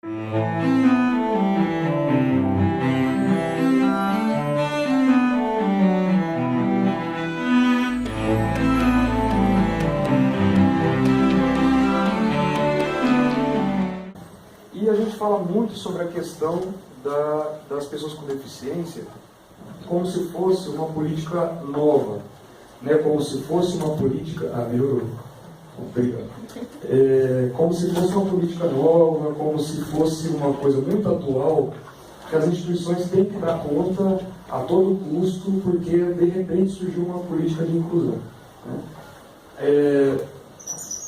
E a gente fala muito sobre a questão das pessoas com deficiência como se fosse uma política nova, né? Como se fosse uma política... melhorou. Obrigado. Como se fosse uma política nova, como se fosse uma coisa muito atual, que as instituições têm que dar conta a todo custo, porque de repente surgiu uma política de inclusão, né?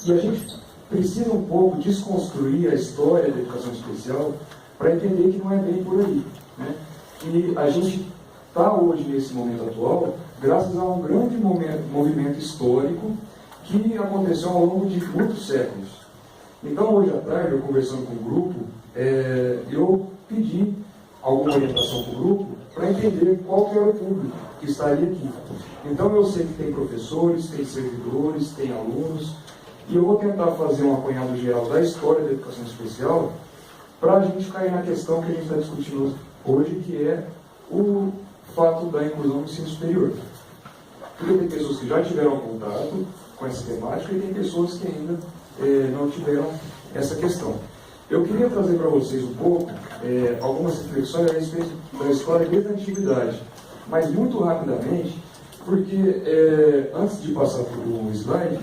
E a gente precisa um pouco desconstruir a história da educação especial para entender que não é bem por aí, né? Que a gente está hoje, nesse momento atual, graças a um grande movimento histórico que aconteceu ao longo de muitos séculos. Então, hoje à tarde, eu conversando com o grupo, eu pedi alguma orientação para o grupo para entender qual que era o público que estaria aqui. Então, eu sei que tem professores, tem servidores, tem alunos, e eu vou tentar fazer um apanhado geral da história da educação especial para a gente cair na questão que a gente está discutindo hoje, que é o fato da inclusão no ensino superior. Porque tem pessoas que já tiveram contato com essa temática e tem pessoas que ainda não tiveram essa questão. Eu queria trazer para vocês um pouco algumas reflexões a respeito da história desde a antiguidade, mas muito rapidamente, porque antes de passar para o slide,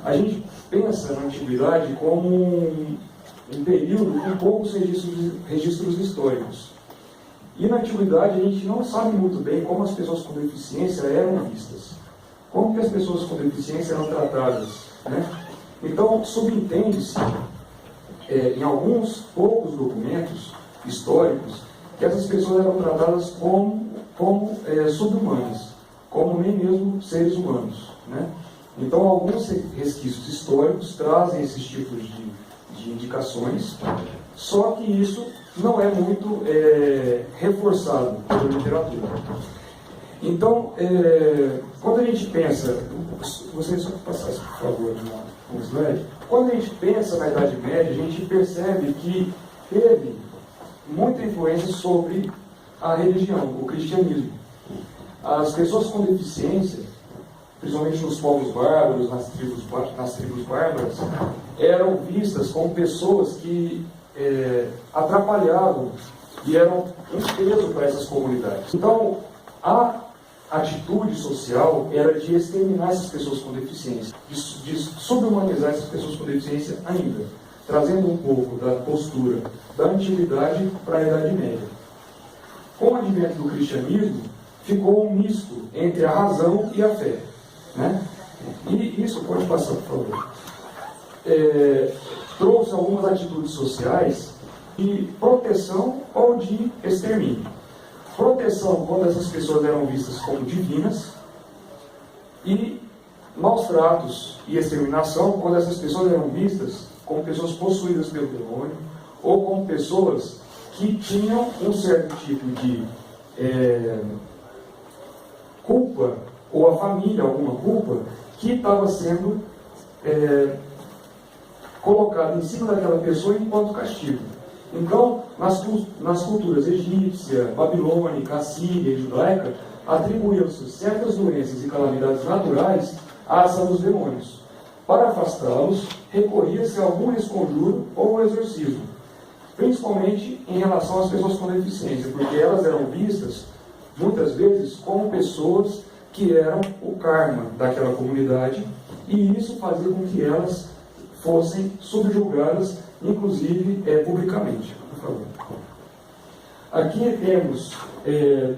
a gente pensa na antiguidade como um período com poucos registros históricos. E na antiguidade a gente não sabe muito bem como as pessoas com deficiência eram vistas. Como que as pessoas com deficiência eram tratadas, né? Então, subentende-se, em alguns poucos documentos históricos, que essas pessoas eram tratadas como sub-humanas, como nem mesmo seres humanos, né? Então, alguns resquícios históricos trazem esses tipos de indicações, só que isso não é muito reforçado pela literatura. Então, quando a gente pensa... Gostaria só que passasse, por favor, um slide. Quando a gente pensa na Idade Média, a gente percebe que teve muita influência sobre a religião, o cristianismo. As pessoas com deficiência, principalmente nos povos bárbaros, nas tribos bárbaras, eram vistas como pessoas que atrapalhavam e eram um peso para essas comunidades. Então, a atitude social era de exterminar essas pessoas com deficiência, de subhumanizar essas pessoas com deficiência ainda, trazendo um pouco da postura da antiguidade para a Idade Média. Com o advento do cristianismo, ficou um misto entre a razão e a fé, né? E isso, pode passar, por favor, trouxe algumas atitudes sociais de proteção ou de extermínio. Proteção quando essas pessoas eram vistas como divinas, e maus tratos e exterminação quando essas pessoas eram vistas como pessoas possuídas pelo demônio, ou como pessoas que tinham um certo tipo de culpa, ou a família alguma culpa, que estava sendo colocada em cima daquela pessoa enquanto castigo. Então, nas culturas egípcia, babilônica, assíria e judaica, atribuíam-se certas doenças e calamidades naturais à ação dos demônios. Para afastá-los, recorria-se a algum esconjuro ou exorcismo, principalmente em relação às pessoas com deficiência, porque elas eram vistas, muitas vezes, como pessoas que eram o karma daquela comunidade, e isso fazia com que elas fossem subjugadas, inclusive publicamente. Por favor. Aqui temos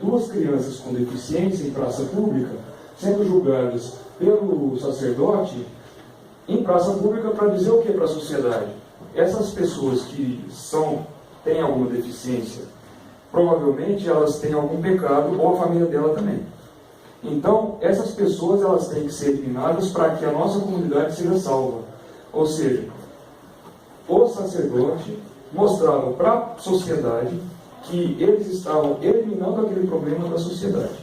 duas crianças com deficiência em praça pública, sendo julgadas pelo sacerdote em praça pública para dizer o que para a sociedade? Essas pessoas que têm alguma deficiência, provavelmente elas têm algum pecado, ou a família dela também. Então, essas pessoas elas têm que ser eliminadas para que a nossa comunidade seja salva. Ou seja, o sacerdote mostrava para a sociedade que eles estavam eliminando aquele problema da sociedade.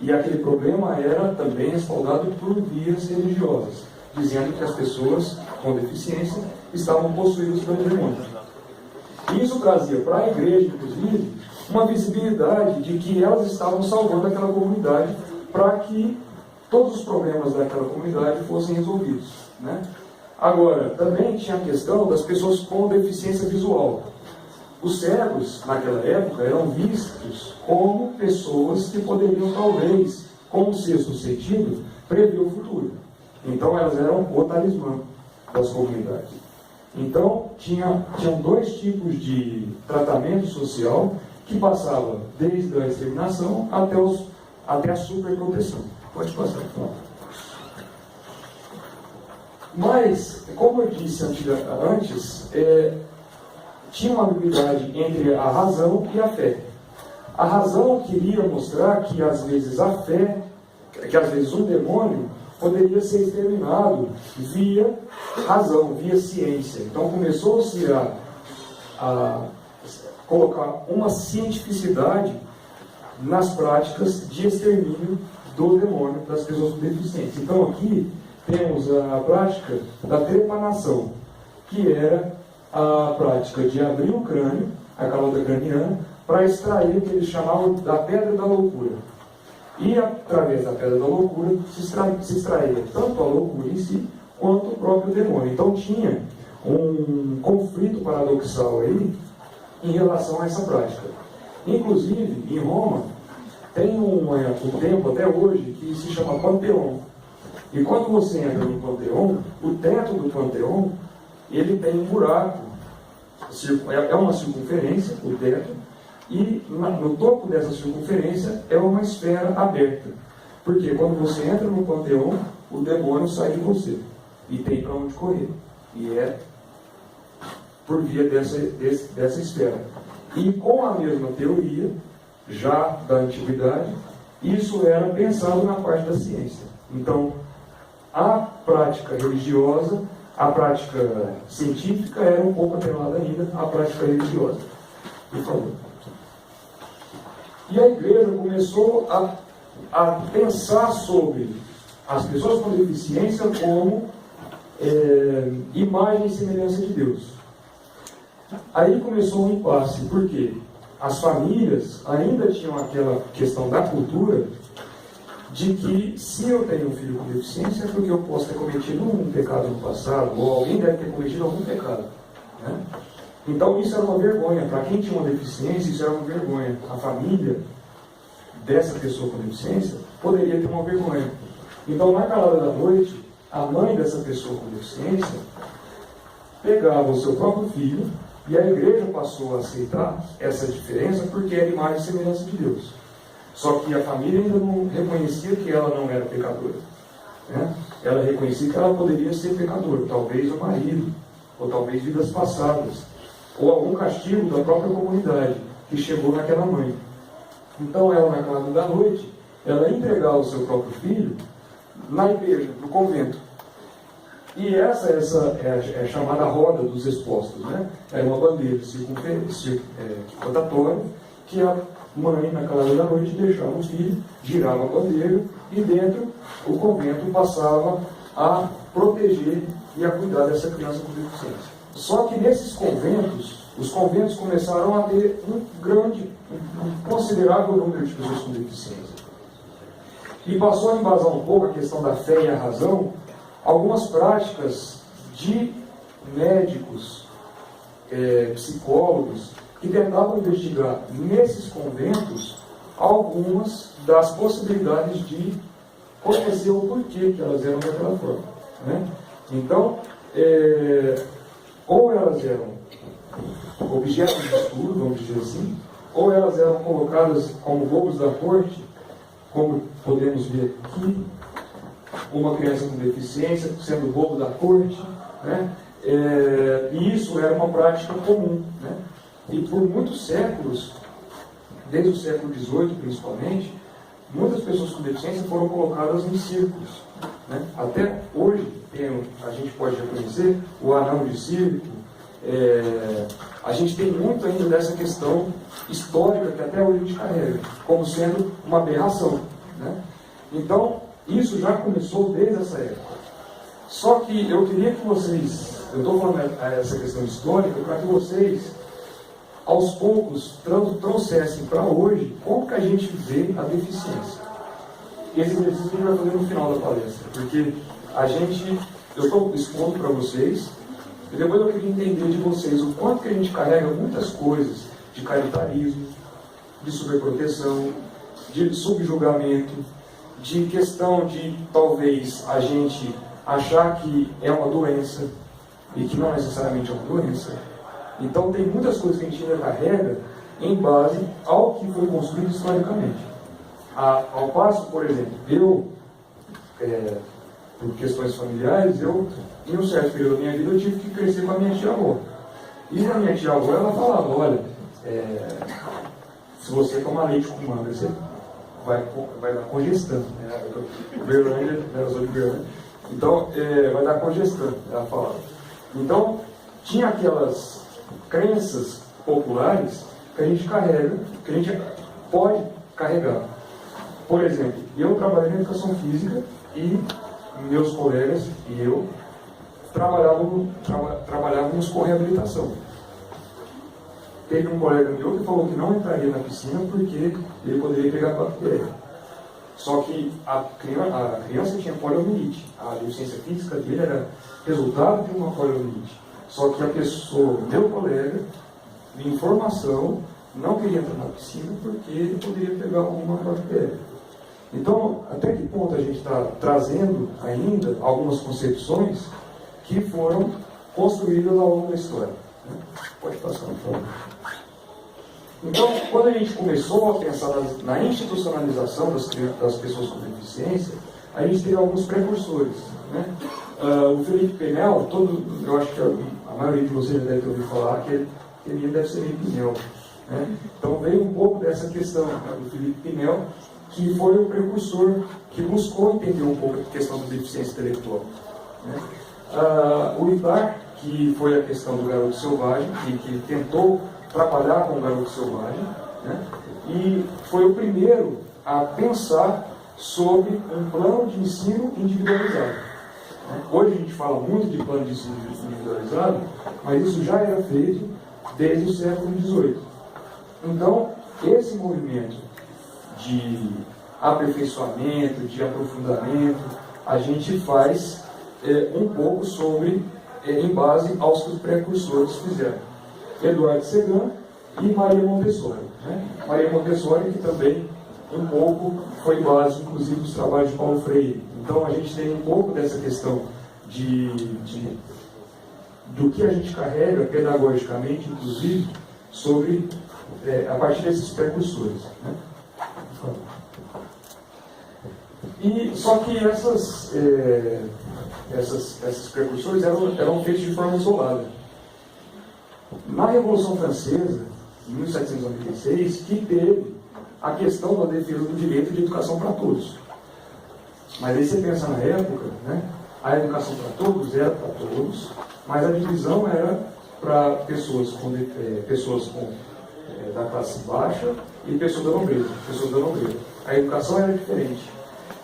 E aquele problema era também respaldado por vias religiosas, dizendo que as pessoas com deficiência estavam possuídas pelo demônio. isso trazia para a igreja, inclusive, uma visibilidade de que elas estavam salvando aquela comunidade para que todos os problemas daquela comunidade fossem resolvidos, né? Agora, também tinha a questão das pessoas com deficiência visual. Os cegos, naquela época, eram vistos como pessoas que poderiam, talvez, com o sexto sentido, prever o futuro. Então, elas eram o talismã das comunidades. Então, tinham dois tipos de tratamento social que passava desde a exterminação até a superproteção. Pode passar, por favor. Mas, como eu disse antes, tinha uma ambiguidade entre a razão e a fé. A razão queria mostrar que, às vezes, a fé, que às vezes um demônio poderia ser exterminado via razão, via ciência. Então, começou-se a colocar uma cientificidade nas práticas de extermínio do demônio das pessoas com deficiência. Então, aqui temos a prática da trepanação, que era a prática de abrir o crânio, a calota craniana, para extrair o que eles chamavam da pedra da loucura. E, através da pedra da loucura, se extraía tanto a loucura em si, quanto o próprio demônio. Então, tinha um conflito paradoxal aí, em relação a essa prática. Inclusive, em Roma, tem um templo até hoje que se chama Panteão. E quando você entra no Panteão, o teto do Panteão, ele tem um buraco, é uma circunferência, o teto, e no topo dessa circunferência é uma esfera aberta. Porque quando você entra no Panteão, o demônio sai de você e tem para onde correr. E é por via dessa esfera. E com a mesma teoria, já da antiguidade, isso era pensado na parte da ciência. Então, a prática religiosa, a prática científica era um pouco atrelada ainda à prática religiosa. Por favor. E a igreja começou a pensar sobre as pessoas com deficiência como imagem e semelhança de Deus. Aí começou um impasse, porque as famílias ainda tinham aquela questão da cultura de que se eu tenho um filho com deficiência é porque eu posso ter cometido um pecado no passado, ou alguém deve ter cometido algum pecado, né? Então isso era uma vergonha. Para quem tinha uma deficiência, isso era uma vergonha. A família dessa pessoa com deficiência poderia ter uma vergonha. Então, na calada da noite, a mãe dessa pessoa com deficiência pegava o seu próprio filho, e a igreja passou a aceitar essa diferença porque era imagem e semelhança de Deus. Só que a família ainda não reconhecia que ela não era pecadora, né? Ela reconhecia que ela poderia ser pecadora, talvez o marido, ou talvez vidas passadas, ou algum castigo da própria comunidade que chegou naquela mãe. Então ela, na calada da noite, ela entregava o seu próprio filho na igreja, no convento. E essa é a chamada roda dos expostos, né? É uma bandeira rotatória que a mãe, na calada da noite, deixava o filho, girava a bandeira e dentro o convento passava a proteger e a cuidar dessa criança com deficiência. Só que nesses conventos, os conventos começaram a ter um considerável número de pessoas com deficiência. E passou a embasar um pouco a questão da fé e a razão, algumas práticas de médicos, psicólogos, que tentavam investigar nesses conventos algumas das possibilidades de conhecer o porquê que elas eram daquela forma, né? Então, ou elas eram objetos de estudo, vamos dizer assim, ou elas eram colocadas como bobos da corte, como podemos ver aqui, uma criança com deficiência sendo bobo da corte, né? E isso era uma prática comum, né? E por muitos séculos, desde o século XVIII principalmente, muitas pessoas com deficiência foram colocadas em círculos, né? Até hoje a gente pode reconhecer o anão de circo. A gente tem muito ainda dessa questão histórica que até hoje a gente carrega, como sendo uma aberração, né? Então, isso já começou desde essa época. Só que eu queria que vocês, eu estou falando essa questão histórica para que vocês aos poucos trouxessem para hoje como que a gente vê a deficiência. Esse exercício a gente vai fazer no final da palestra, porque eu estou expondo para vocês, e depois eu queria entender de vocês o quanto que a gente carrega muitas coisas de caritarismo, de superproteção, de subjugamento, de questão de talvez a gente achar que é uma doença e que não necessariamente é uma doença. Então tem muitas coisas que a gente ainda carrega em base ao que foi construído historicamente. Ao passo, por exemplo, por questões familiares, em um certo período da minha vida, eu tive que crescer com a minha tia-avó. E a minha tia-avó, ela falava, olha, se você tomar leite com manga, você vai dar congestão. Berlândia, eu sou de Berlândia. Então, vai dar congestão, ela falava. Então, tinha aquelas crenças populares que a gente carrega, que a gente pode carregar. Por exemplo, eu trabalhei na educação física e meus colegas e eu trabalhávamos com reabilitação. Teve um colega meu que falou que não entraria na piscina porque ele poderia pegar bactéria. Só que a criança tinha poliomielite. A deficiência física dele era resultado de uma poliomielite. Só que a pessoa, meu colega, de informação, não queria entrar na piscina porque ele poderia pegar alguma bactéria. Então, até que ponto a gente está trazendo ainda algumas concepções que foram construídas ao longo da história? Pode passar, por favor. Então, quando a gente começou a pensar na institucionalização das pessoas com deficiência, a gente teve alguns precursores. Né? O Felipe Pinel, eu acho que a maioria de vocês deve ter ouvido falar que ele deve ser meio Pinel. Né? Então veio um pouco dessa questão, né, do Felipe Pinel, que foi o precursor que buscou entender um pouco a questão da deficiência intelectual. Né? O Itar, que foi a questão do garoto selvagem, que tentou trabalhar com o garoto selvagem, né? E foi o primeiro a pensar sobre um plano de ensino individualizado. Né? Hoje a gente fala muito de plano de ensino individualizado, mas isso já era feito desde o século XVIII. Então, esse movimento de aperfeiçoamento, de aprofundamento, a gente faz um pouco sobre, em base aos que os precursores fizeram. Eduardo Segan e Maria Montessori. Né? Maria Montessori, que também um pouco foi base, inclusive, dos trabalhos de Paulo Freire. Então, a gente tem um pouco dessa questão do que a gente carrega pedagogicamente, inclusive, sobre, a partir desses precursores. Né? E, só que esses precursores eram feitos de forma isolada. Na Revolução Francesa, em 1796, que teve a questão da defesa do direito de educação para todos. Mas aí você pensa na época, né, a educação para todos era para todos, mas a divisão era para pessoas da classe baixa e pessoas da nobreza. A educação era diferente.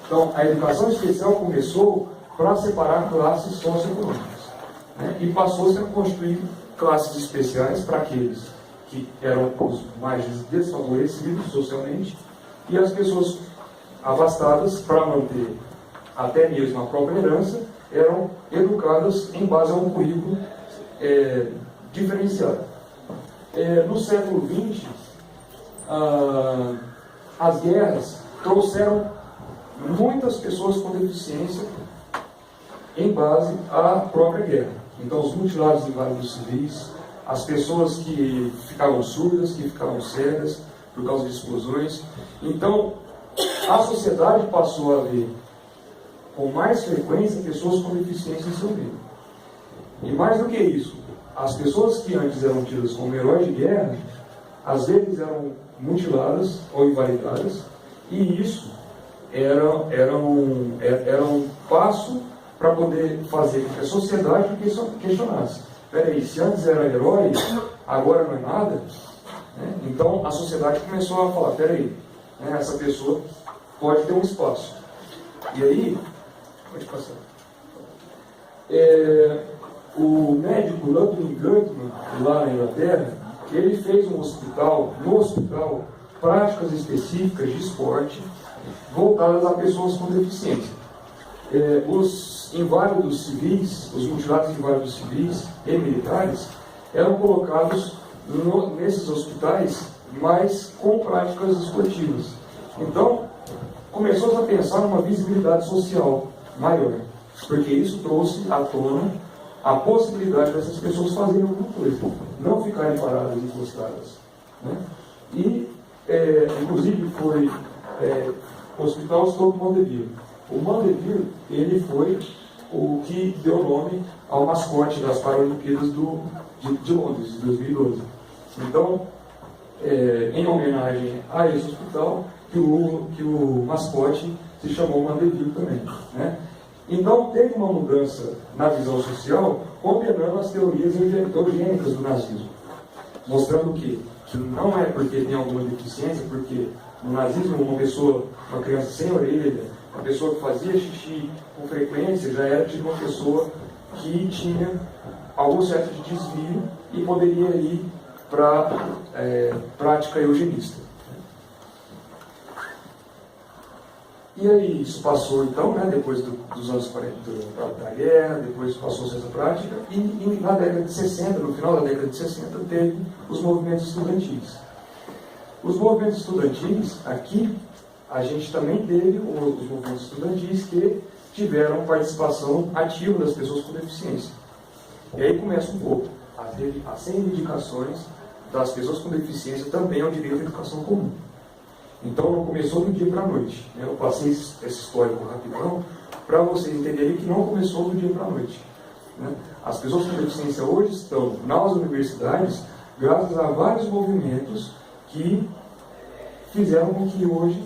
Então, a educação especial começou para separar classes socioeconômicas, né, e passou-se a construir classes especiais para aqueles que eram os mais desfavorecidos socialmente e as pessoas abastadas, para manter até mesmo a própria herança, eram educadas em base a um currículo diferenciado. No século XX, as guerras trouxeram muitas pessoas com deficiência em base à própria guerra. Então, os mutilados inválidos civis, as pessoas que ficavam surdas, que ficavam cegas por causa de explosões. Então, a sociedade passou a ver com mais frequência pessoas com deficiência em seu meio. E mais do que isso, as pessoas que antes eram tidas como heróis de guerra, às vezes eram mutiladas ou invalidadas, e isso era um passo para poder fazer com que a sociedade questionasse. Peraí, se antes era herói, agora não é nada? Né? Então a sociedade começou a falar, peraí, né, essa pessoa pode ter um espaço. E aí, pode passar. O médico Ludwig Guttmann, lá na Inglaterra, ele fez no hospital, práticas específicas de esporte voltadas a pessoas com deficiência. Os inválidos civis, os mutilados inválidos civis e militares, eram colocados nesses hospitais, mas com práticas esportivas. Então, começou a pensar numa visibilidade social maior, porque isso trouxe à tona a possibilidade dessas pessoas fazerem alguma coisa, não ficarem paradas e encostadas, né? E, inclusive, foi o Hospital Stoke Mandeville. O Mandeville, ele foi o que deu nome ao mascote das Paralimpíadas de Londres, de 2012. Então, em homenagem a esse hospital, que o mascote se chamou Mandeville também, né? Então, teve uma mudança na visão social, condenando as teorias eugênicas do nazismo, mostrando que não é porque tem alguma deficiência, porque no nazismo uma criança sem orelha, uma pessoa que fazia xixi com frequência, já era de uma pessoa que tinha algum certo de desvio e poderia ir para prática eugenista. E aí isso passou então, né, depois dos anos 40 da guerra, depois passou-se essa prática, e na década de 60, no final da década de 60, teve os movimentos estudantis. Os movimentos estudantis, aqui, a gente também teve os movimentos estudantis que tiveram participação ativa das pessoas com deficiência. E aí começa um pouco as reivindicações das pessoas com deficiência também ao direito à educação comum. Então não começou do dia para a noite, né? Eu passei esse histórico rapidão para vocês entenderem que não começou do dia para a noite, né? As pessoas com deficiência hoje estão nas universidades graças a vários movimentos que fizeram com que hoje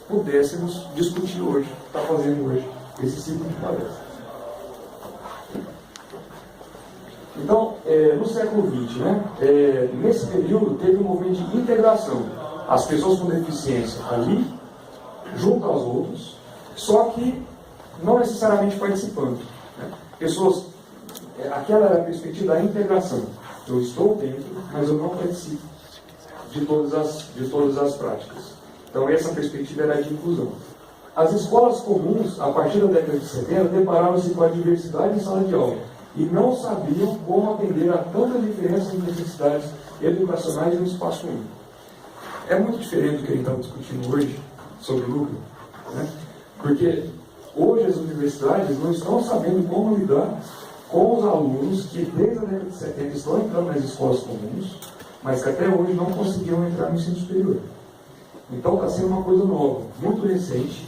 pudéssemos discutir hoje, está fazendo hoje, esse ciclo de palestra. Então, no século XX, né, nesse período, teve um movimento de integração. As pessoas com deficiência ali, junto aos outros, só que não necessariamente participando, né? Pessoas, aquela era a perspectiva da integração. Eu estou dentro, mas eu não participo de todas as práticas. Então, essa perspectiva era de inclusão. As escolas comuns, a partir da década de 70, depararam-se com a diversidade em sala de aula e não sabiam como atender a tantas diferenças e necessidades educacionais em um espaço único. É muito diferente do que a gente está discutindo hoje sobre lucro, né? Porque hoje as universidades não estão sabendo como lidar com os alunos que desde a década de 70 estão entrando nas escolas comuns, mas que até hoje não conseguiram entrar no ensino superior. Então está sendo uma coisa nova, muito recente,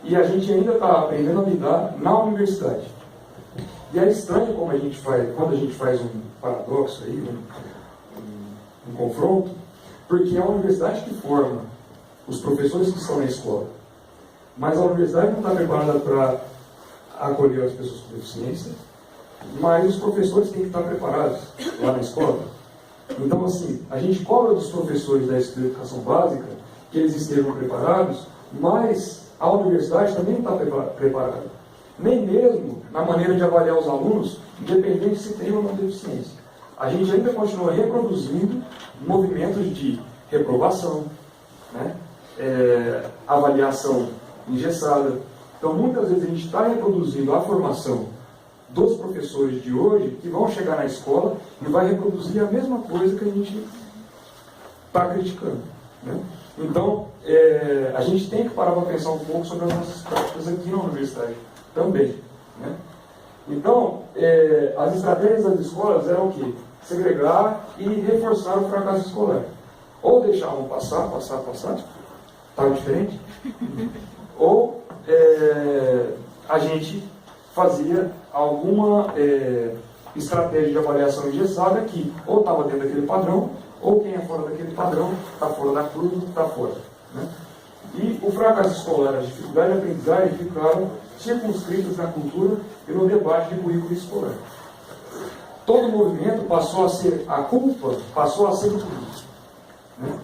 e a gente ainda está aprendendo a lidar na universidade. E é estranho como quando a gente faz um paradoxo aí, um confronto, porque é a universidade que forma os professores que estão na escola, mas a universidade não está preparada para acolher as pessoas com deficiência, mas os professores têm que estar preparados lá na escola. Então, assim, a gente cobra dos professores da educação básica que eles estejam preparados, mas a universidade também não está preparada. Nem mesmo na maneira de avaliar os alunos, independente se tem ou não deficiência. A gente ainda continua reproduzindo movimentos de reprovação, né? Avaliação engessada. Então, muitas vezes a gente está reproduzindo a formação dos professores de hoje que vão chegar na escola e vai reproduzir a mesma coisa que a gente está criticando, né? Então, a gente tem que parar para pensar um pouco sobre as nossas práticas aqui na universidade também, né? Então, as estratégias das escolas eram o quê? Segregar e reforçar o fracasso escolar. Ou deixavam passar, estava diferente? Ou a gente fazia alguma estratégia de avaliação engessada que ou estava dentro daquele padrão, ou quem é fora daquele padrão está fora da curva, está fora, né? E o fracasso escolar, a dificuldade de aprendizagem ficaram circunscritos na cultura e no debate de currículo escolar. Todo o movimento passou a ser, a culpa passou a ser do público, né?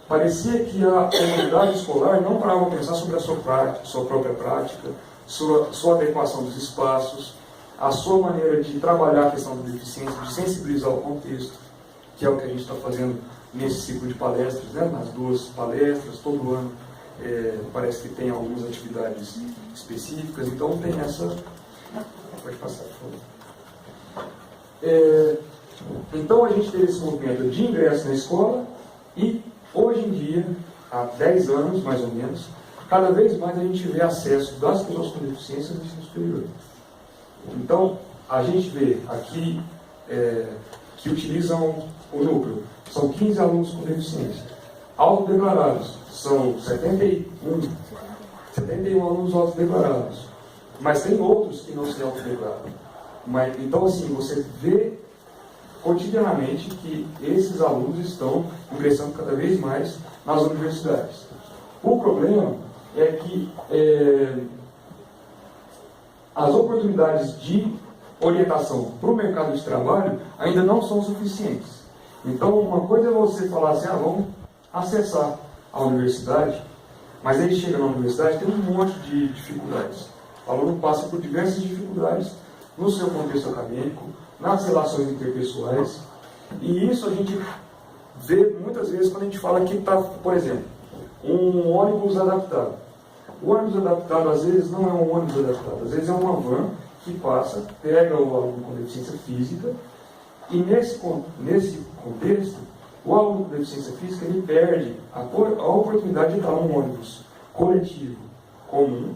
Parecia que a comunidade escolar não parava a pensar sobre a sua própria prática, sua adequação dos espaços, a sua maneira de trabalhar a questão da deficiência, de sensibilizar o contexto. que é o que a gente está fazendo nesse ciclo de palestras, né? Nas 2 palestras, todo ano parece que tem algumas atividades específicas, então tem essa... Pode passar, por favor. Então a gente teve esse movimento de ingresso na escola e hoje em dia, há 10 anos mais ou menos, cada vez mais a gente vê acesso das pessoas com deficiência no ensino superior. Então a gente vê aqui que utilizam o núcleo, são 15 alunos com deficiência. Autodeclarados, são 71 alunos autodeclarados. Mas tem outros que não se autodeclaram. Então, assim, você vê cotidianamente que esses alunos estão ingressando cada vez mais nas universidades. O problema é que as oportunidades de orientação para o mercado de trabalho ainda não são suficientes. Então, uma coisa é você falar assim, vamos acessar a universidade, mas aí chega na universidade tem um monte de dificuldades. O aluno passa por diversas dificuldades no seu contexto acadêmico, nas relações interpessoais, e isso a gente vê muitas vezes quando a gente fala que está, por exemplo, um ônibus adaptado. O ônibus adaptado, às vezes, não é um ônibus adaptado, às vezes é uma van que passa, pega o aluno com deficiência física, e nesse contexto, o aluno com deficiência física ele perde a oportunidade de entrar num ônibus coletivo, comum,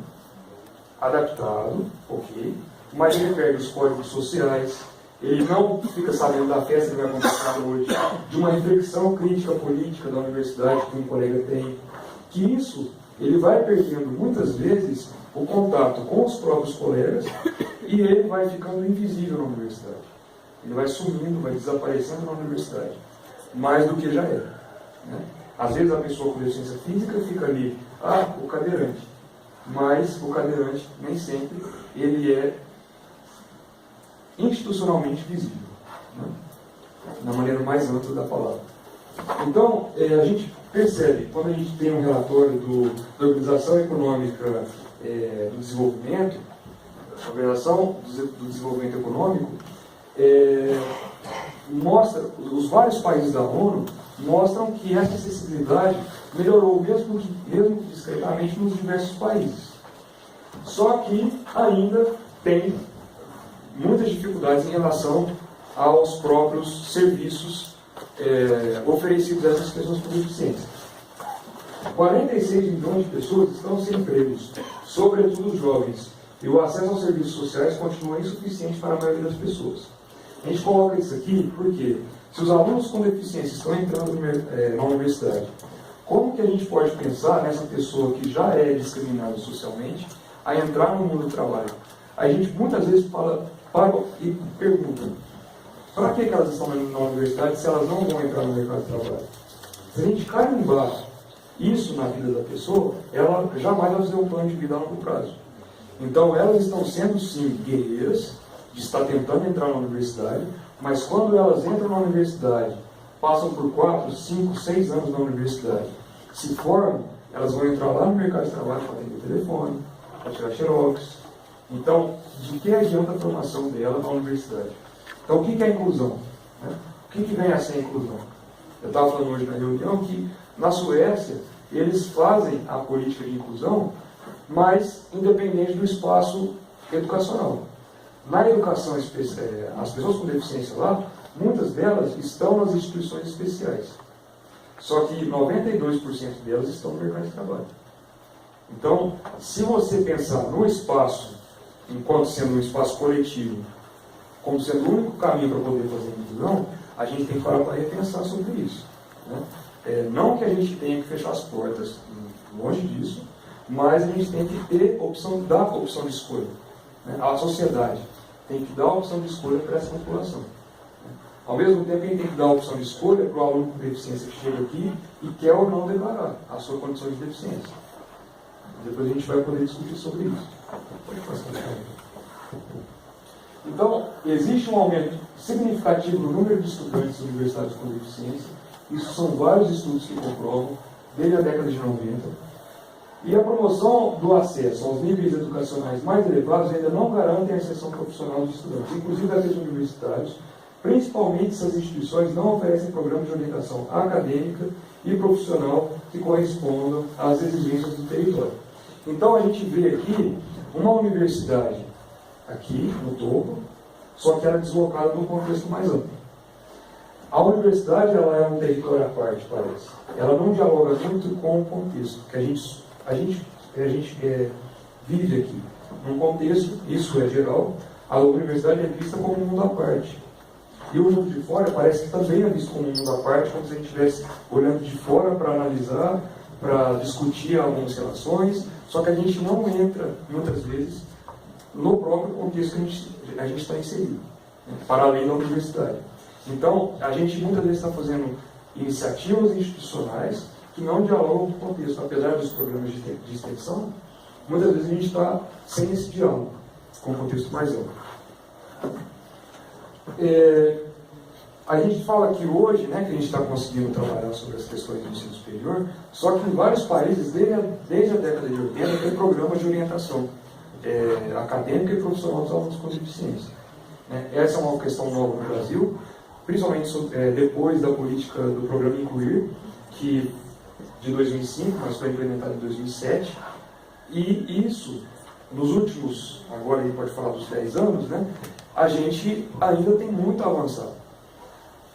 adaptado, ok, mas ele perde os códigos sociais, ele não fica sabendo da festa que vai acontecer à noite, de uma reflexão crítica política da universidade que um colega tem, que isso ele vai perdendo muitas vezes o contato com os próprios colegas e ele vai ficando invisível na universidade. Ele vai sumindo, vai desaparecendo na universidade, mais do que já era. Né? Às vezes a pessoa com deficiência física fica ali, o cadeirante, mas o cadeirante nem sempre ele é institucionalmente visível, né? Na maneira mais ampla da palavra. Então, a gente percebe, quando a gente tem um relatório da Organização Econômica do Desenvolvimento, a Organização do Desenvolvimento Econômico, mostra, os vários países da ONU mostram que essa acessibilidade melhorou, mesmo discretamente, nos diversos países. Só que ainda tem muitas dificuldades em relação aos próprios serviços oferecidos a essas pessoas com deficiência. 46 milhões de pessoas estão sem empregos, sobretudo os jovens, e o acesso aos serviços sociais continua insuficiente para a maioria das pessoas. A gente coloca isso aqui porque, se os alunos com deficiência estão entrando na universidade, como que a gente pode pensar nessa pessoa que já é discriminada socialmente a entrar no mundo do trabalho? A gente muitas vezes para e pergunta, para que elas estão na universidade se elas não vão entrar no mercado de trabalho? Se a gente carimbar isso na vida da pessoa, ela jamais vai fazer um plano de vida a longo prazo. Então elas estão sendo sim guerreiras, de estar tentando entrar na universidade, mas quando elas entram na universidade, passam por 4, 5, 6 anos na universidade, se formam, elas vão entrar lá no mercado de trabalho para atender o telefone, para tirar xerox. Então, de que adianta a formação dela na universidade? Então, o que é a inclusão? Né? O que vem a ser a inclusão? Eu estava falando hoje na reunião que, na Suécia, eles fazem a política de inclusão, mas independente do espaço educacional. Na educação especial, as pessoas com deficiência lá, muitas delas estão nas instituições especiais. Só que 92% delas estão no mercado de trabalho. Então, se você pensar no espaço, enquanto sendo um espaço coletivo, como sendo o único caminho para poder fazer a inclusão, a gente tem que parar para repensar sobre isso. Né? Não que a gente tenha que fechar as portas, longe disso, mas a gente tem que ter dar a opção de escolha. Né? A sociedade tem que dar a opção de escolha para essa população. Né? Ao mesmo tempo, a gente tem que dar a opção de escolha para o aluno com deficiência que chega aqui e quer ou não declarar a sua condição de deficiência. Depois a gente vai poder discutir sobre isso. Pode passar. Então, existe um aumento significativo no número de estudantes universitários com deficiência. Isso são vários estudos que comprovam, desde a década de 90. E a promoção do acesso aos níveis educacionais mais elevados ainda não garante a inserção profissional dos estudantes, inclusive aqueles universitários principalmente essas instituições não oferecem programas de orientação acadêmica e profissional que correspondam às exigências do território. Então a gente vê aqui uma universidade aqui no topo, só que ela é deslocada num contexto mais amplo. A universidade ela é um território à parte, parece. Ela não dialoga muito com o contexto que a gente vive aqui. Num contexto, isso é geral, a universidade é vista como um mundo à parte. E o mundo de fora parece que também é visto como um mundo à parte, como se a gente estivesse olhando de fora para analisar, para discutir algumas relações, só que a gente não entra, muitas vezes, no próprio contexto que a gente está inserido, né, para além da universidade. Então, a gente muitas vezes está fazendo iniciativas institucionais que não dialogam com o contexto, apesar dos programas de extensão, muitas vezes a gente está sem esse diálogo com o contexto mais amplo. A gente fala aqui hoje, né, que a gente está conseguindo trabalhar sobre as questões do ensino superior, só que em vários países, desde a década de 80, tem programas de orientação acadêmica e profissional dos alunos com deficiência. Essa é uma questão nova no Brasil, principalmente depois da política do programa Incluir, que de 2005, mas foi implementado em 2007, e isso, nos últimos, agora a gente pode falar dos 10 anos, né, a gente ainda tem muito a avançar.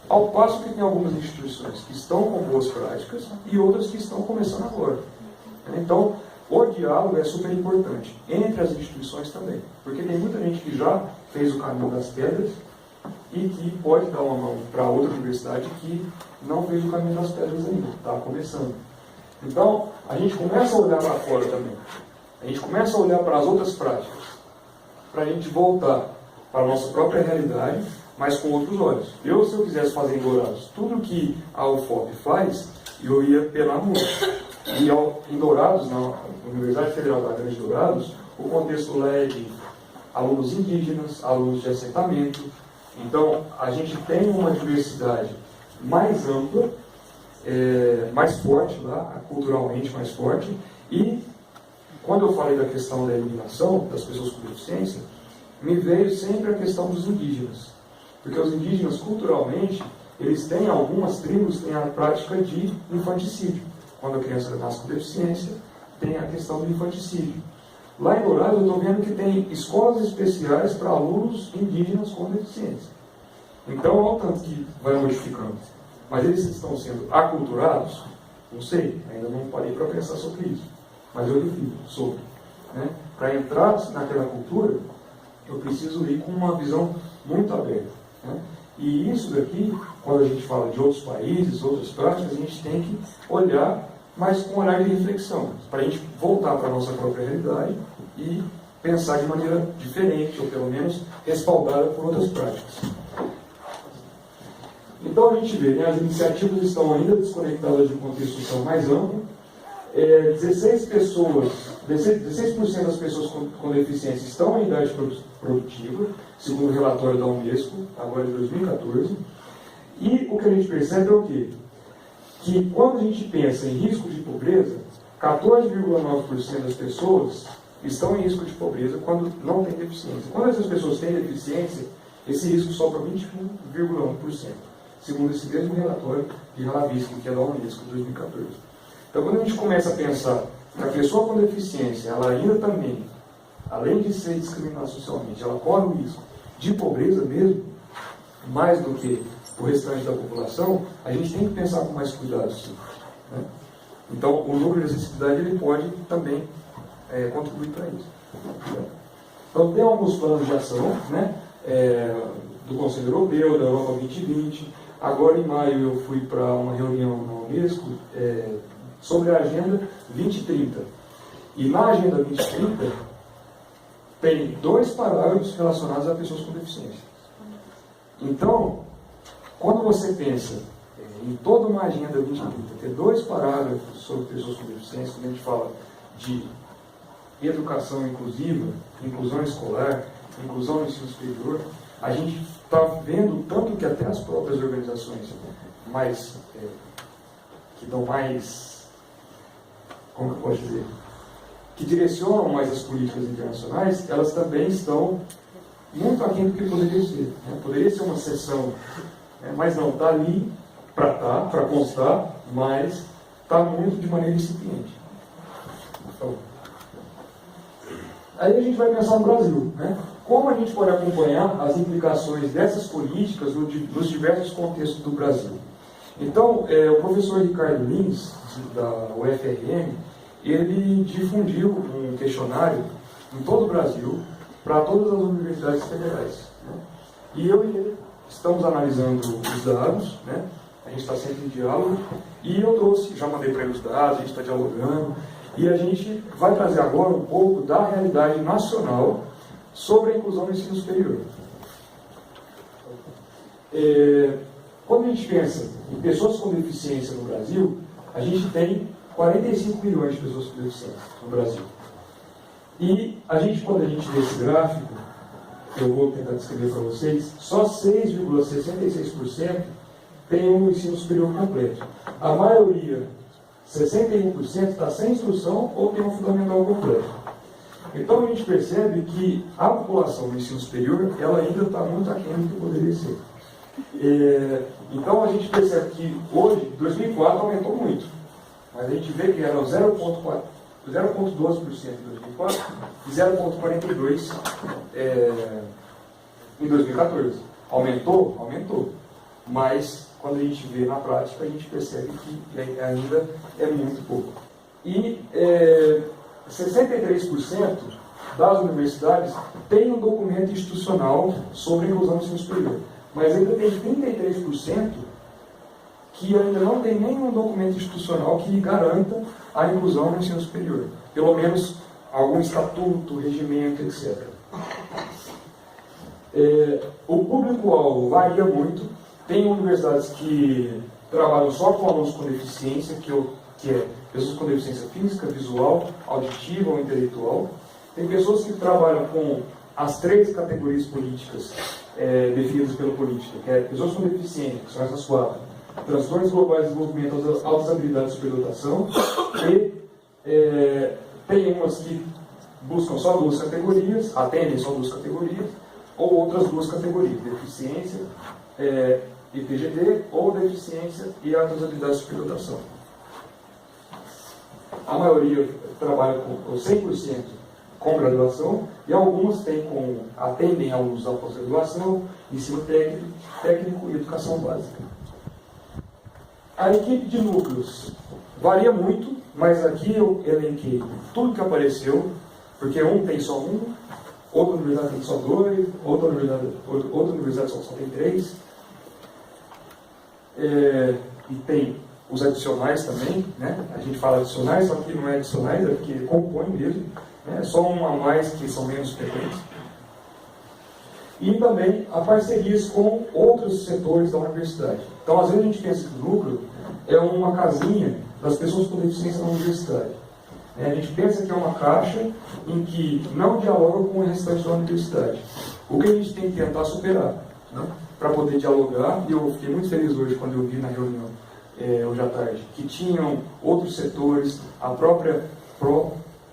Ao passo que tem algumas instituições que estão com boas práticas e outras que estão começando agora. Então, o diálogo é super importante, entre as instituições também, porque tem muita gente que já fez o caminho das pedras e que pode dar uma mão para outra universidade que não fez o caminho das pedras ainda, está começando. Então, a gente começa a olhar para fora também. A gente começa a olhar para as outras práticas, para a gente voltar para a nossa própria realidade, mas com outros olhos. Se eu quisesse fazer em Dourados tudo que a UFOP faz, eu ia pelar muito. E em Dourados, na Universidade Federal da Grande Dourados, o contexto lá é de alunos indígenas, alunos de assentamento. Então, a gente tem uma diversidade mais ampla, mais forte lá, culturalmente mais forte. E, quando eu falei da questão da eliminação das pessoas com deficiência, me veio sempre a questão dos indígenas. Porque os indígenas, culturalmente, eles têm, algumas tribos têm a prática de infanticídio. Quando a criança nasce com deficiência, tem a questão do infanticídio. Lá em Dourados, eu estou vendo que tem escolas especiais para alunos indígenas com deficiência. Então, olha o tanto que vai modificando. Mas eles estão sendo aculturados? Não sei, ainda não parei para pensar sobre isso. Mas eu refiro sobre. Né? Para entrar naquela cultura, eu preciso ir com uma visão muito aberta. Né? E isso daqui, quando a gente fala de outros países, outras práticas, a gente tem que olhar, mas com um olhar de reflexão, para a gente voltar para a nossa própria realidade e pensar de maneira diferente, ou pelo menos respaldada por outras práticas. Então a gente vê, né, as iniciativas estão ainda desconectadas de um contexto social mais amplo. 16% das pessoas com deficiência estão em idade produtiva, segundo o relatório da Unesco, agora de 2014. E o que a gente percebe é o quê? Que quando a gente pensa em risco de pobreza, 14,9% das pessoas estão em risco de pobreza quando não têm deficiência. Quando essas pessoas têm deficiência, esse risco sobe para 21,1%, segundo esse mesmo relatório de Ravisky, que é da Unesco, de 2014. Então, quando a gente começa a pensar que a pessoa com deficiência, ela ainda também, além de ser discriminada socialmente, ela corre o risco de pobreza mesmo, mais do que o restante da população, a gente tem que pensar com mais cuidado, sim. Né? Então, o núcleo de acessibilidade ele pode também contribuir para isso. Então, tem alguns planos de ação, né, do Conselho Europeu, da Europa 2020. Agora, em maio, eu fui para uma reunião na Unesco sobre a Agenda 2030. E na Agenda 2030 tem 2 parágrafos relacionados a pessoas com deficiência. Então, quando você pensa em toda uma Agenda 2030, ter 2 parágrafos sobre pessoas com deficiência, quando a gente fala de educação inclusiva, inclusão escolar, inclusão no ensino superior, a gente está vendo tanto que até as próprias organizações mais, que dão mais, como que eu posso dizer, que direcionam mais as políticas internacionais, elas também estão muito aquém do que poderia ser. Né? Poderia ser uma sessão, né? Mas não, está ali para constar, mas está muito de maneira incipiente. Então, aí a gente vai pensar no Brasil. Né? Como a gente pode acompanhar as implicações dessas políticas nos diversos contextos do Brasil? Então, o professor Ricardo Lins, da UFRN, ele difundiu um questionário em todo o Brasil, para todas as universidades federais. Né? E eu e ele estamos analisando os dados, né? A gente está sempre em diálogo, e eu trouxe, já mandei para ele os dados, a gente está dialogando, e a gente vai trazer agora um pouco da realidade nacional sobre a inclusão no ensino superior. Quando a gente pensa em pessoas com deficiência no Brasil, a gente tem 45 milhões de pessoas com deficiência no Brasil. E quando a gente vê esse gráfico, eu vou tentar descrever para vocês, só 6,66% tem um ensino superior completo. A maioria, 61%, está sem instrução ou tem um fundamental completo. Então a gente percebe que a população do ensino superior, ela ainda está muito aquém do que poderia ser. Então a gente percebe que hoje, 2004 aumentou muito, mas a gente vê que era 0,12% em 2004 e 0,42% em 2014. Aumentou? Aumentou. Mas, quando a gente vê na prática, a gente percebe que ainda é muito pouco. E 63% das universidades têm um documento institucional sobre a inclusão no ensino superior. Mas ainda tem 33% que ainda não tem nenhum documento institucional que garanta a inclusão no ensino superior. Pelo menos algum estatuto, regimento, etc. O público-alvo varia muito. Tem universidades que trabalham só com alunos com deficiência, que é pessoas com deficiência física, visual, auditiva ou intelectual. Tem pessoas que trabalham com as 3 categorias políticas definidas pela política, que é pessoas com deficiência, que são essas 4, transtornos globais de desenvolvimento, altas habilidades de superdotação, e tem umas que buscam só 2 categorias, atendem só 2 categorias, ou outras 2 categorias, deficiência e PGD, ou deficiência e altas habilidades de superdotação. A maioria trabalha com 100% com graduação, e algumas atendem alunos da pós-graduação, ensino técnico e educação básica. A equipe de núcleos varia muito, mas aqui eu elenquei tudo que apareceu, porque um tem só um, outra universidade tem só 2, outra universidade só tem 3. E tem os adicionais também, né? A gente fala adicionais, só que não é adicionais, é porque compõe mesmo, né? Só um a mais que são menos frequentes. E também a parcerias com outros setores da universidade. Então, às vezes a gente pensa que o núcleo é uma casinha das pessoas com deficiência na universidade. A gente pensa que é uma caixa em que não dialoga com o restante da universidade. O que a gente tem que tentar superar, né? Para poder dialogar, e eu fiquei muito feliz hoje quando eu vi na reunião, hoje à tarde, que tinham outros setores, a própria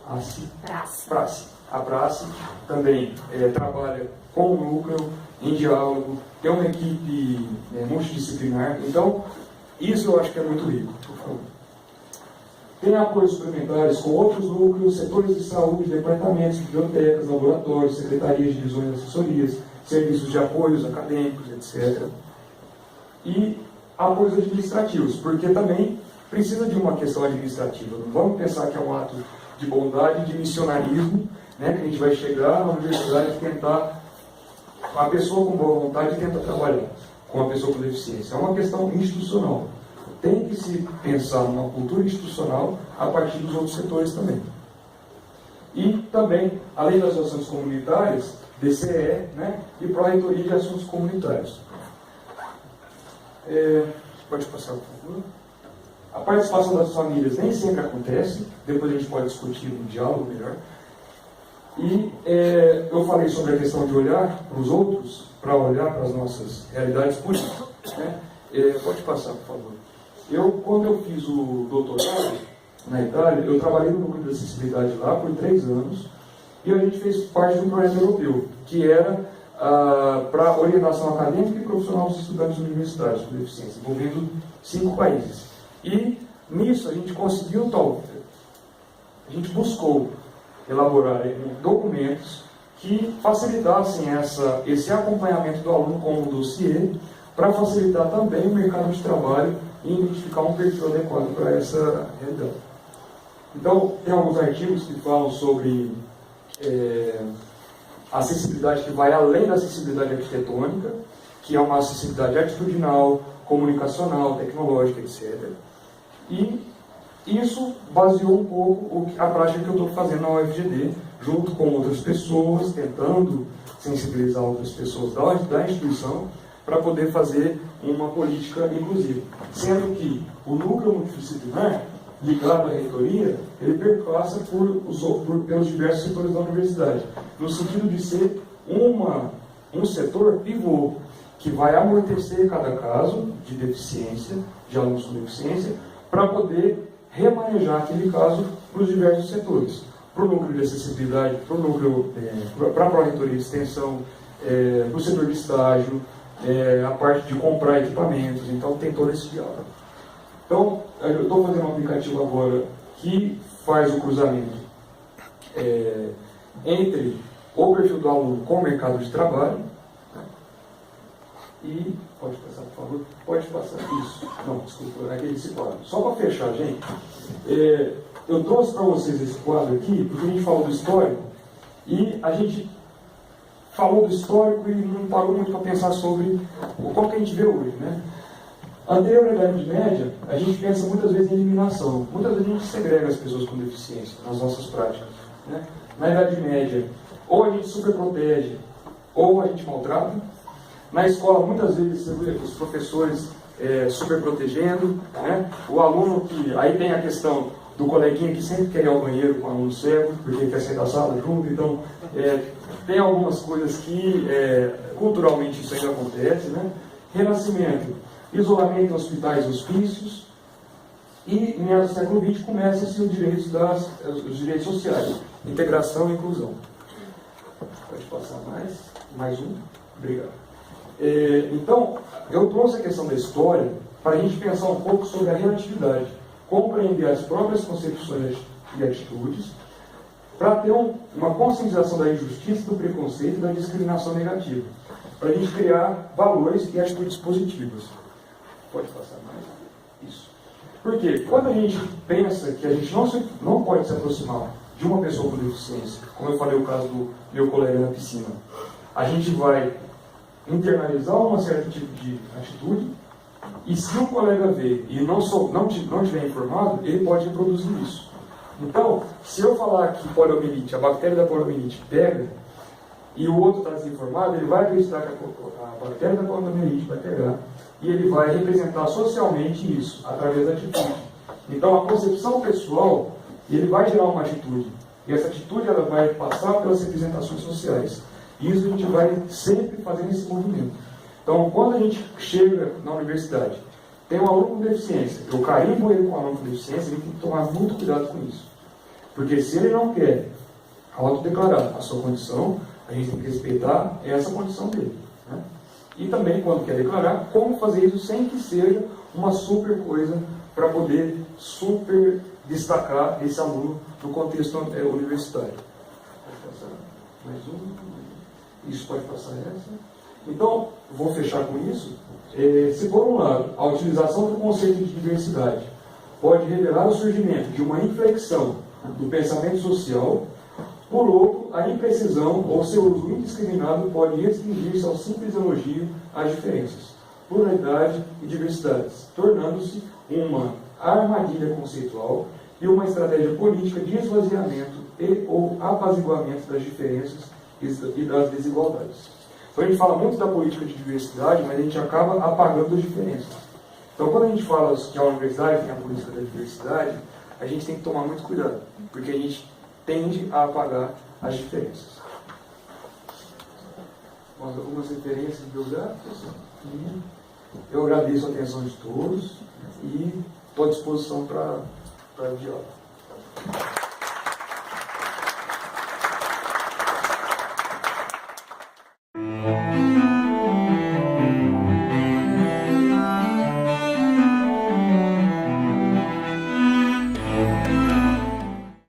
a Prace também trabalha com o núcleo, em diálogo, tem uma equipe multidisciplinar. Então, isso eu acho que é muito rico. Por favor. Tem apoios suplementares com outros núcleos, setores de saúde, departamentos, bibliotecas, laboratórios, secretarias, divisões, assessorias, serviços de apoios acadêmicos, etc. E apoios administrativos, porque também precisa de uma questão administrativa. Não vamos pensar que é um ato de bondade, de missionarismo, né, que a gente vai chegar na universidade e tentar, a pessoa com boa vontade tenta trabalhar com a pessoa com deficiência. É uma questão institucional. Tem que se pensar numa cultura institucional a partir dos outros setores também. E também, além das ações comunitárias, DCE, né, e Pró-Reitoria de Assuntos Comunitários. Pode passar, por favor. A participação das famílias nem sempre acontece, depois a gente pode discutir no diálogo melhor. E eu falei sobre a questão de olhar para os outros, para olhar para as nossas realidades políticas. Né? Pode passar, por favor. Quando eu fiz o doutorado na Itália, eu trabalhei no núcleo de acessibilidade lá por 3 anos, e a gente fez parte de um projeto europeu, que era para orientação acadêmica e profissional dos estudantes universitários com deficiência, envolvendo 5 países. E nisso a gente conseguiu, a gente buscou elaborar documentos que facilitassem esse acompanhamento do aluno com um dossiê, para facilitar também o mercado de trabalho e identificar um perfil adequado para essa realidade. Então, tem alguns artigos que falam sobre acessibilidade que vai além da acessibilidade arquitetônica, que é uma acessibilidade atitudinal, comunicacional, tecnológica, etc. E isso baseou um pouco a prática que eu estou fazendo na UFGD, junto com outras pessoas, tentando sensibilizar outras pessoas da instituição, para poder fazer uma política inclusiva. Sendo que o núcleo multidisciplinar, ligado à reitoria, ele perpassa pelos diversos setores da universidade, no sentido de ser um setor pivô, que vai amortecer cada caso de deficiência, de alunos com deficiência, para poder remanejar aquele caso para os diversos setores. Para o núcleo de acessibilidade, para a pró-reitoria de extensão, para o setor de estágio, a parte de comprar equipamentos, então tem todo esse diálogo. Então, eu estou fazendo um aplicativo agora que faz o cruzamento entre o perfil do aluno com o mercado de trabalho, né? E, pode passar, por favor? Pode passar, isso. Não, desculpa, aquele esse quadro. Só para fechar, gente, eu trouxe para vocês esse quadro aqui, porque a gente falou do histórico, e a gente falou do histórico e não parou muito para pensar sobre como que a gente vê hoje, né? Anterior à Idade Média, a gente pensa muitas vezes em eliminação. Muitas vezes a gente segrega as pessoas com deficiência nas nossas práticas, né? Na Idade Média, ou a gente superprotege, ou a gente maltrata. Na escola, muitas vezes, você vê os professores superprotegendo, né? O aluno que... Aí tem a questão do coleguinha que sempre quer ir ao banheiro com o aluno cego, porque quer sair da sala junto. Então, tem algumas coisas que, culturalmente, isso ainda acontece, né? Renascimento, isolamento em hospitais e hospícios. E, em meados do século XX, começam-se os direitos sociais, integração e inclusão. Pode passar mais um. Obrigado. Então, eu trouxe a questão da história para a gente pensar um pouco sobre a relatividade, compreender as próprias concepções e atitudes, para ter uma conscientização da injustiça, do preconceito e da discriminação negativa, para a gente criar valores e atitudes positivas. Pode passar mais? Isso. Porque quando a gente pensa que a gente não pode se aproximar de uma pessoa com deficiência, como eu falei o caso do meu colega na piscina, a gente vai internalizar uma certa tipo de atitude, e se o colega vê e não estiver informado, ele pode reproduzir isso. Então, se eu falar que poliomielite, a bactéria da poliomielite pega, e o outro está desinformado, ele vai acreditar que a bactéria da poliomielite vai pegar, e ele vai representar socialmente isso, através da atitude. Então, a concepção pessoal, ele vai gerar uma atitude, e essa atitude ela vai passar pelas representações sociais. Isso a gente vai sempre fazendo esse movimento. Então, quando a gente chega na universidade, tem um aluno com deficiência, eu carimbo ele com um aluno com deficiência, ele tem que tomar muito cuidado com isso. Porque se ele não quer autodeclarar a sua condição, a gente tem que respeitar essa condição dele, né? E também, quando quer declarar, como fazer isso sem que seja uma super coisa para poder super destacar esse aluno no contexto universitário. Pode passar mais um. Isso, pode passar essa. Então, vou fechar com isso. Se por um lado, a utilização do conceito de diversidade pode revelar o surgimento de uma inflexão do pensamento social, por outro, a imprecisão ou seu uso indiscriminado pode restringir-se ao simples elogio às diferenças, pluralidade e diversidades, tornando-se uma armadilha conceitual e uma estratégia política de esvaziamento e ou apaziguamento das diferenças e das desigualdades. Então a gente fala muito da política de diversidade, mas a gente acaba apagando as diferenças. Então quando a gente fala que a universidade tem a política da diversidade, a gente tem que tomar muito cuidado, porque a gente tende a apagar as diferenças. Algumas referências biográficas. Eu agradeço a atenção de todos e estou à disposição para o diálogo.